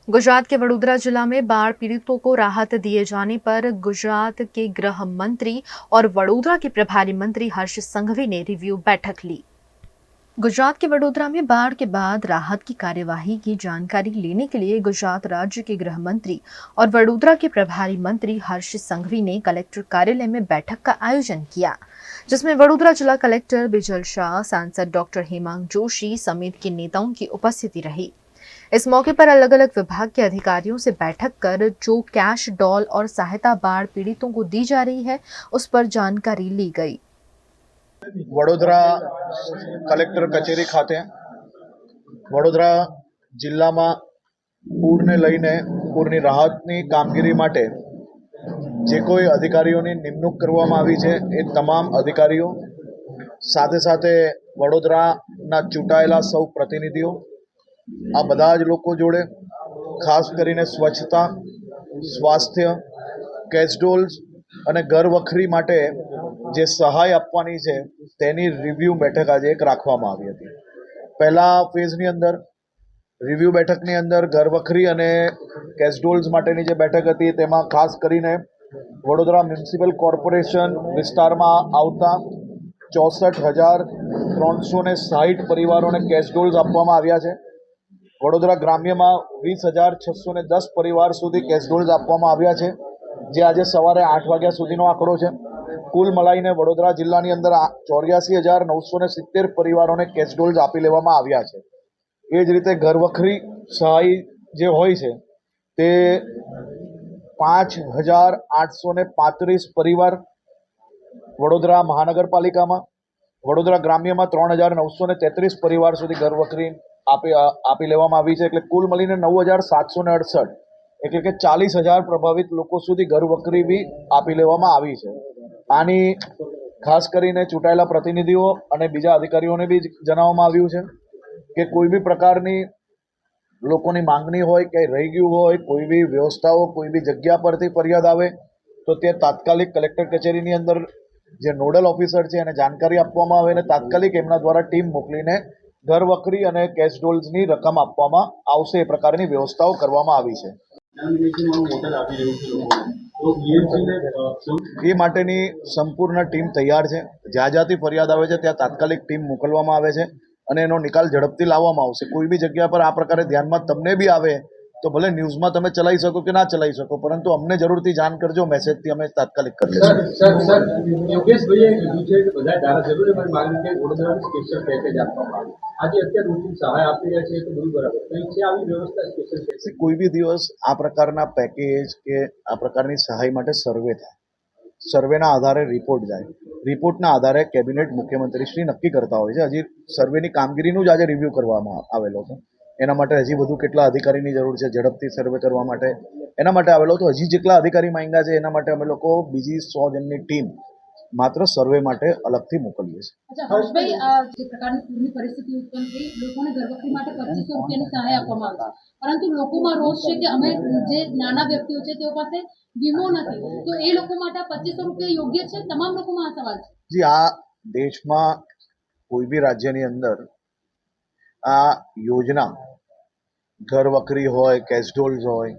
गुजरात के वडोदरा जिला में बाढ़ पीड़ितों को राहत दिए जाने पर गुजरात के गृह मंत्री और वडोदरा के प्रभारी मंत्री हर्ष संघवी ने रिव्यू बैठक ली। गुजरात के वडोदरा में बाढ़ के बाद राहत की कार्यवाही की जानकारी लेने के लिए गुजरात राज्य के गृह मंत्री और वडोदरा के प्रभारी मंत्री हर्ष संघवी ने कलेक्टर कार्यालय में बैठक का आयोजन किया, जिसमें वडोदरा जिला कलेक्टर बिजल शाह, सांसद डॉक्टर हेमांग जोशी समेत के नेताओं की उपस्थिति रही। इस मौके पर अलग अलग विभाग के अधिकारियों से बैठक कर जो कैश डॉल और सहायता बाढ़ पीड़ितों को दी जा रही है, उस पर जानकारी ली गई। वडोदरा कलेक्टर कचेरी खाते वडोदरा जिल्लामां पूरने लईने पूरनी राहतनी कामगीरी माटे जे कोई अधिकारीओनी निमणूक करवामां आवी छे ए तमाम अधिकारीओ साथे साथे वडोदराना चूंटायेला सौ प्रतिनिधिओ आ बधा ज लोको जोड़े खास करीने स्वच्छता, स्वास्थ्य, कैशडोल्स અને ઘર વખરી માટે જે સહાય આપવાની છે તેની રિવ્યૂ બેઠક આજે એક રાખવામાં આવી હતી। પહેલા ફેઝની અંદર રિવ્યૂ બેઠકની અંદર ઘર વખરી અને કેશડોલ્સ માટેની જે બેઠક હતી તેમાં ખાસ કરીને વડોદરા મ્યુનિસિપલ કોર્પોરેશન વિસ્તારમાં આવતા 64,360 પરિવારોને કેશડોલ્સ આપવામાં આવ્યા છે। વડોદરા ગ્રામ્યમાં 20,610 પરિવાર સુધી કેશડોલ્સ આપવામાં આવ્યા છે, જે આજે સવારે 8 વાગ્યા સુધીનો આંકડો છે। કુલ મળીને વડોદરા જિલ્લાની અંદર 84,970 પરિવારોને કેશડોલ્સ આપી લેવામાં આવ્યા છે। એ જ રીતે ઘરવખરી સહાય જે હોય છે તે 5,835 પરિવાર વડોદરા મહાનગરપાલિકામાં, વડોદરા ગ્રામ્યમાં 3,933 પરિવાર સુધી ઘરવખરી આપી લેવામાં આવી છે। એટલે કુલ મળીને 9,768 એટલે કે 40,000 પ્રભાવિત લોકો સુધી ઘરવખરી બી આપી લેવામાં આવી છે। આની ખાસ કરીને ચૂંટાયેલા પ્રતિનિધિઓ અને બીજા અધિકારીઓને બી જણાવવામાં આવ્યું છે કે કોઈ બી પ્રકારની લોકોની માંગણી હોય કે રહી ગયું હોય, કોઈ બી વ્યવસ્થાઓ કોઈ બી જગ્યા પરથી ફરિયાદ આવે તો તે તાત્કાલિક કલેક્ટર કચેરીની અંદર જે નોડલ ઓફિસર છે એને जानकारी આપવામાં આવે અને તાત્કાલિક એમના દ્વારા ટીમ મોકલીને ઘરવખરી અને કેશડોલ્સની રકમ આપવામાં આવશે એ પ્રકારની વ્યવસ્થાઓ કરવામાં આવી છે। એ માટેની સંપૂર્ણ ટીમ તૈયાર છે। જ્યાં જ્યાંથી ફરિયાદ આવે છે ત્યાં તાત્કાલિક ટીમ મોકલવામાં આવે છે અને એનો નિકાલ ઝડપથી લાવવામાં આવશે। કોઈ બી જગ્યા પર આ પ્રકારે ધ્યાનમાં તમને બી આવે તો ભલે ન્યૂઝમાં તમે ચલાવી શકો કે ના ચલાવી શકો, પરંતુ અમને જરૂરથી જાણ કરજો, મેસેજથી અમે તાત્કાલિક કરી લઈશું। સર યોગેશભાઈએ કીધું છે કે બધા ધારાસભ્યોને મારી માંગણી કે વડોદરાનું સ્પેશિયલ પેકેજ આપવામાં આવે। આજે અત્યારે રૂટીન સહાય આપી રહ્યા છે તો બધું બરાબર, કંઈ છે આવી વ્યવસ્થા સ્પેશિયલ પેકેજ? કોઈ બી દિવસ આ પ્રકારના પેકેજ કે આ પ્રકારની સહાય માટે સર્વે થાય, સર્વેના આધારે રિપોર્ટ જાય, રિપોર્ટના આધારે કેબિનેટ મુખ્યમંત્રીશ્રી નક્કી કરતા હોય છે। હજી સર્વેની કામગીરીનું જ આજે રિવ્યૂ કરવામાં આવેલો છે। એના માટે હજી વધુ કેટલા અધિકારીની જરૂર છે ઝડપથી સર્વે કરવા માટે, એના માટે આવેલો તો હજી જેટલા અધિકારી માંગ્યા છે એના માટે અમે લોકો બીજી 100 જણની ટીમ માત્ર સર્વે માટે અલગથી મોકલીએ છીએ। अच्छा हर्षभाई, જે પ્રકારની પૂરની પરિસ્થિતિ ઉત્પન્ન થઈ, લોકોને ઘરવખરી માટે 2500 રૂપિયાની સહાય આપવામાં આવી, પરંતુ લોકોમાં રોષ છે કે અમે જે નાના વ્યક્તિઓ છે તેઓ પાસે વીમો નથી, તો એ લોકો માટે 2500 રૂપિયા યોગ્ય છે? તમામ લોકોમાં આ સવાલ છે। जी, आ देशમાં કોઈ બી રાજ્યની અંદર આ યોજના ઘરવખરી હોય, કેશડોલ્સ હોય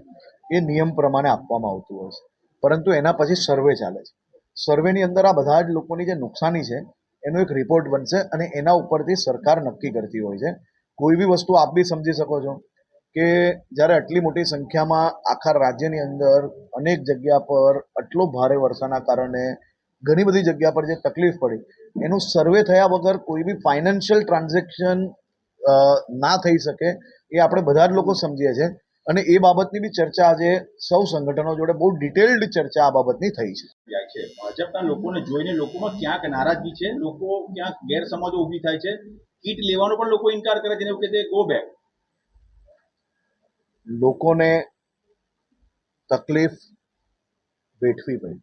એ નિયમ પ્રમાણે આપવામાં આવતું હોય છે, પરંતુ એના પછી સર્વે ચાલે છે। સર્વેની અંદર આ બધા જ લોકોની જે નુકસાની છે એનો એક રિપોર્ટ બનશે અને એના ઉપરથી સરકાર નક્કી કરતી હોય છે। કોઈ બી વસ્તુ આપ બી સમજી શકો છો કે જ્યારે આટલી મોટી સંખ્યામાં આખા રાજ્યની અંદર અનેક જગ્યા પર આટલો ભારે વરસાદના કારણે ઘણી બધી જગ્યા પર જે તકલીફ પડી એનું સર્વે થયા વગર કોઈ બી ફાઇનાન્શિયલ ટ્રાન્ઝેક્શન ના થઈ શકે એ આપણે બધા જ લોકો સમજીએ છીએ અને એ બાબતની બી ચર્ચા આજે સૌ સંગઠનો જોડે બહુ ડિટેલ્ડ ચર્ચા આ બાબતની થઈ છે। ભાજપના લોકોને જોઈને લોકોમાં ક્યાંક નારાજગી છે, લોકો ક્યાંક ગેરસમજો ઊભી થાય છે, કીટ લેવાનો પણ લોકો ઇનકાર કરે છે, એવું કે ગો બેક। લોકોને તકલીફ વેઠવી પડી।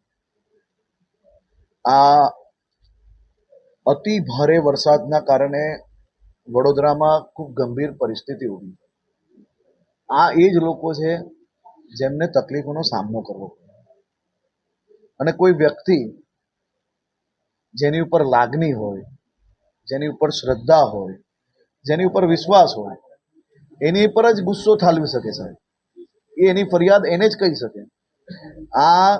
આ અતિ ભારે વરસાદના કારણે વડોદરામાં ખૂબ ગંભીર પરિસ્થિતિ ઊભી। આ એ જ લોકો છે જેમને તકલીફોનો સામનો કરવો પડે અને કોઈ વ્યક્તિ જેની ઉપર લાગણી હોય, જેની ઉપર શ્રદ્ધા હોય, જેની ઉપર વિશ્વાસ હોય એની ઉપર જ ગુસ્સો ઠાલવી શકે સાહેબ। એ એની ફરિયાદ એને જ કહી શકે. આ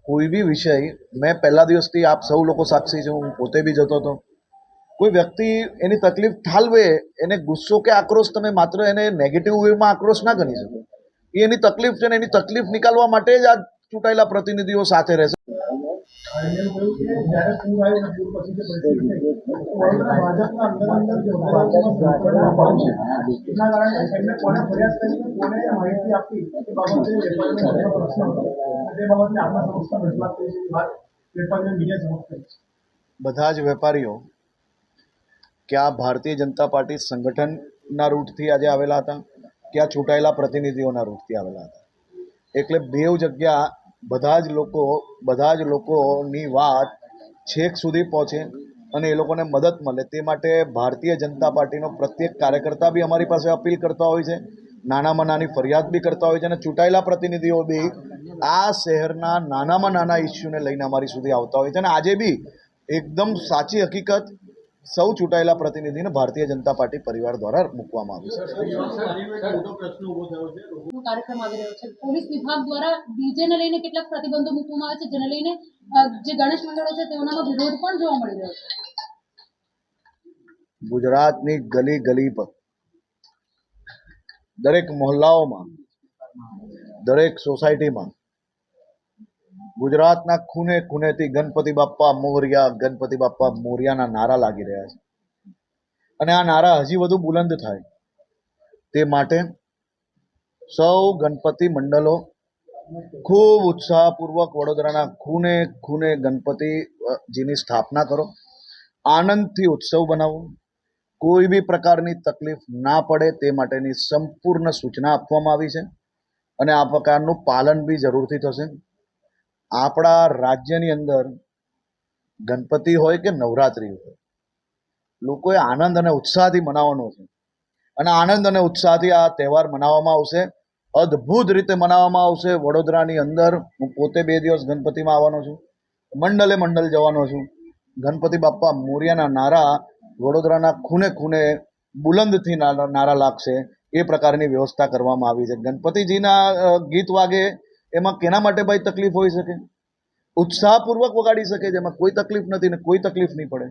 કોઈ બી વિષય, મેં પહેલા દિવસથી આપ સૌ લોકો સાક્ષી છે, હું પોતે બી જતો હતો. કોઈ વ્યક્તિ એની તકલીફ ઠાલવે, એને ગુસ્સો કે આક્રોશ, તમે માત્ર એને નેગેટિવ વેમાં આક્રોશ ના ગણી શકો. એ એની તકલીફ છે ને એની તકલીફ નિકાલવા માટે જ આ ચૂંટાયેલા પ્રતિનિધિઓ સાથે રહેશે. જ્યારે પૂર આવ્યું ને પૂર પછી જે પરિસ્થિતિ થઈ, વડોદરા ભાજપના અંદર જે એના કારણે એમને કોને ફરિયાદ કરી, કોને માહિતી આપી એ બાબતે વેપારીનો પ્રશ્ન હતો. તે બાબતે આપણા સમક્ષ રજૂઆત કરી છે. વાત વેપારીઓ બીજા સમક્ષ કરી છે. બધા જ વેપારીઓ ક્યાં ભારતીય જનતા પાર્ટી સંગઠનના રૂટથી આજે આવેલા હતા, ક્યાં ચૂંટાયેલા પ્રતિનિધિઓના રૂટથી આવેલા હતા. એટલે બેવ જગ્યા બધા જ લોકોની વાત છેક સુધી પહોંચે અને એ લોકોને મદદ મળે તે માટે ભારતીય જનતા પાર્ટીનો પ્રત્યેક કાર્યકર્તા બી અમારી પાસે અપીલ કરતા હોય છે, નાનામાં નાની ફરિયાદ બી કરતા હોય છે, અને ચૂંટાયેલા પ્રતિનિધિઓ બી આ શહેરના નાનામાં નાના ઇસ્યુને લઈને અમારી સુધી આવતા હોય છે. અને આજે બી એકદમ સાચી હકીકત સૌ ચૂંટાયેલા પ્રતિનિધિને ભારતીય જનતા પાર્ટી પરિવાર દ્વારા મૂકવામાં આવી છે. નો કાર્યક્રમ આવી રહ્યો છે. પોલીસ વિભાગ દ્વારા ડીજેને લઈને કેટલાક પ્રતિબંધો મૂકવામાં આવે છે, જેને લઈને જે ગણેશ મંડળો છે તેઓનામાં વિરોધ પણ જોવા મળી રહ્યો છે. ગુજરાતની ગલી ગલી પર, દરેક મોહલ્લાઓમાં, દરેક સોસાયટીમાં ગુજરાતના ખૂણે ખૂણેથી ગણપતિ બાપ્પા મોરિયાના નારા લાગી રહ્યા છે. અને આ નારા હજી વધુ બુલંદ થાય તે માટે સૌ ગણપતિ મંડળો ખૂબ ઉત્સાહપૂર્વક વડોદરાના ખૂણે ખૂણે ગણપતિજીની સ્થાપના કરો, આનંદથી ઉત્સવ બનાવો, કોઈ બી પ્રકારની તકલીફ ના પડે તે માટેની સંપૂર્ણ સૂચના આપવામાં આવી છે. અને આ પ્રકારનું પાલન બી જરૂરથી થશે. આપણા રાજ્યની અંદર ગણપતિ હોય કે નવરાત્રિ હોય, લોકોએ આનંદ અને ઉત્સાહથી મનાવવાનો છે. અને આનંદ અને ઉત્સાહથી આ તહેવાર મનાવવામાં આવશે, અદ્ભુત રીતે મનાવવામાં આવશે. વડોદરાની અંદર હું પોતે 2 દિવસ ગણપતિમાં આવવાનો છું, મંડળ જવાનો છું. ગણપતિ બાપ્પા મોરિયાના નારા વડોદરાના ખૂણે ખૂણે બુલંદથી નારા લાગશે એ પ્રકારની વ્યવસ્થા કરવામાં આવી છે. ગણપતિજીના ગીત વાગે એમાં કેના માટે ભાઈ તકલીફ હોઈ શકે? ઉત્સાહપૂર્વક વગાડી શકે છે, એમાં કોઈ તકલીફ નથી ને કોઈ તકલીફ નહીં પડે.